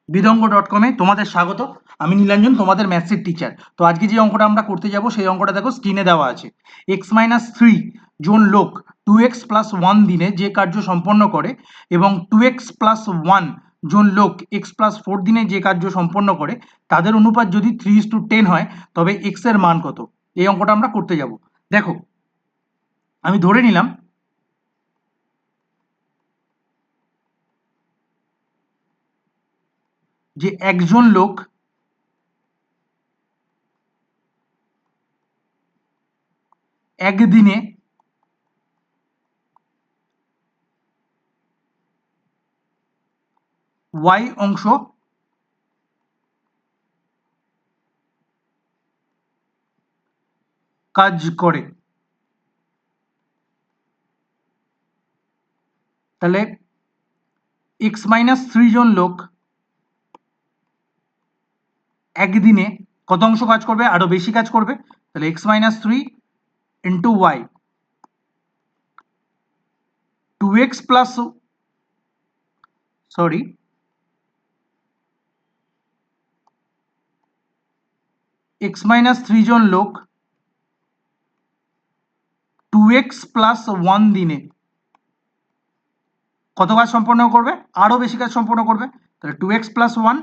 বিদঙ্গ.com-এ তোমাদের স্বাগত। আমি নীলাঞ্জন, তোমাদের ম্যাথসের টিচার। তো আজকে যে অঙ্কটা আমরা করতে যাব সেই অঙ্কটা দেখো স্ক্রিনে দেওয়া আছে। x-3 জন লোক 2x + 1 দিনে যে কার্য সম্পন্ন করে এবং 2x + 1 জন লোক x + 4 দিনে যে কার্য সম্পন্ন করে, তাদের অনুপাত যদি 3:10 হয় তবে x এর মান কত? এই অঙ্কটা আমরা করতে যাব। দেখো, আমি ধরে নিলাম যে একজন লোক একদিনে y অংশ কাজ করে। তাহলে x-3 জন লোক একদিনে কত অংশ কাজ করবে? আরো বেশি কাজ করবে। তাহলে x-3 into Y, 2x plus x-3 জন লোক 2x + 1 দিনে কত কাজ সম্পন্ন করবে? আরো বেশি কাজ সম্পন্ন করবে। তাহলে 2x + 1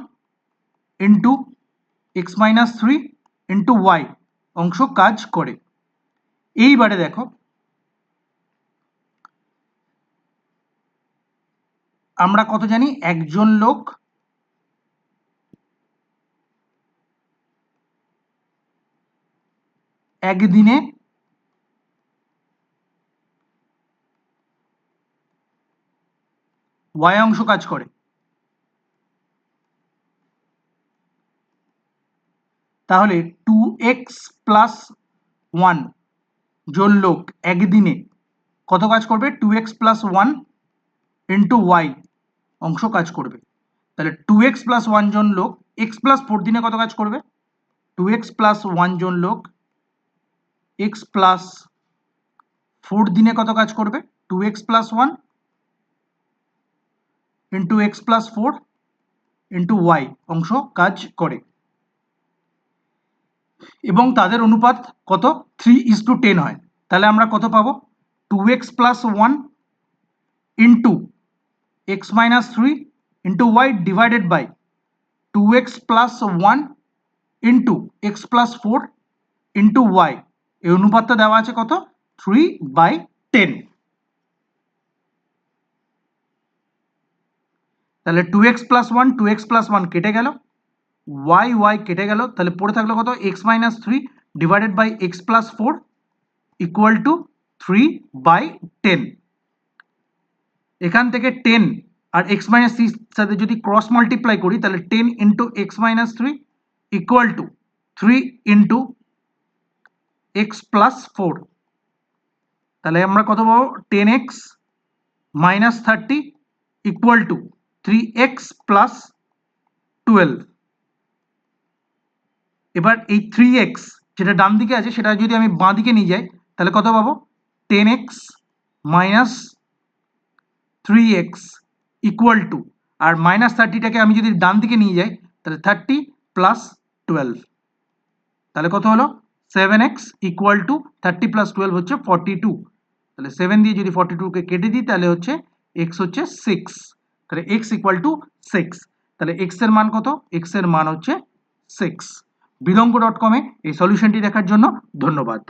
into x-3 into Y অংশ কাজ করে। এইবারে দেখো, আমরা কত জানি? একজন লোক একদিনে y অংশ কাজ করে। তাহলে 2x + 1 জন লোক একদিনে কত কাজ করবে? 2x + 1 ইন্টু ওয়াই অংশ কাজ করবে। তাহলে 2x + 1 জন লোক x + 4 দিনে কত কাজ করবে? 2x + 1 জন লোক x + 4 দিনে কত কাজ করবে? 2x + 1 into x + 4 into Y অংশ কাজ করে। এবং তাদের অনুপাত কত? 3:10 হয়। তাহলে আমরা কত পাবো? 2x + 1 into x-3 into y divided by 2x + 1 into x + 4 into y. এই অনুপাতটা দেওয়া আছে কত? 3/10। তাহলে 2x + 1 2x + 1 কেটে গেল, y কেটে গেল। তাহলে পড়ে থাকলো কত? x-3 divided by x + 4 equal to 3/10। এখান থেকে 10 আর x-3 সাথে যদি ক্রস মাল্টিপ্লাই করি তাহলে 10 into x-3 equal to 3 into x + 4। তাহলে আমরা কত পাবো? 10x - 30 equal to 3x + 12। এবার এই 3x যেটা ডান দিকে আছে সেটা যদি আমি বাঁ দিকে নিয়ে যাই তাহলে কত পাবো? 10x - 3x ইকুয়াল টু, আর -30টাকে আমি যদি ডান দিকে নিয়ে যাই তাহলে 30 + 12। তাহলে কত হলো? 7x ইকুয়াল টু 30 + 12 হচ্ছে 42। তাহলে 7 দিয়ে যদি 42কে কেটে দিই তাহলে হচ্ছে x হচ্ছে 6। তাহলে x ইকুয়াল টু 6। তাহলে x এর মান কত? x এর মান হচ্ছে 6। বিদঙ্গ.com-এ এই সলিউশনটি দেখার জন্য ধন্যবাদ।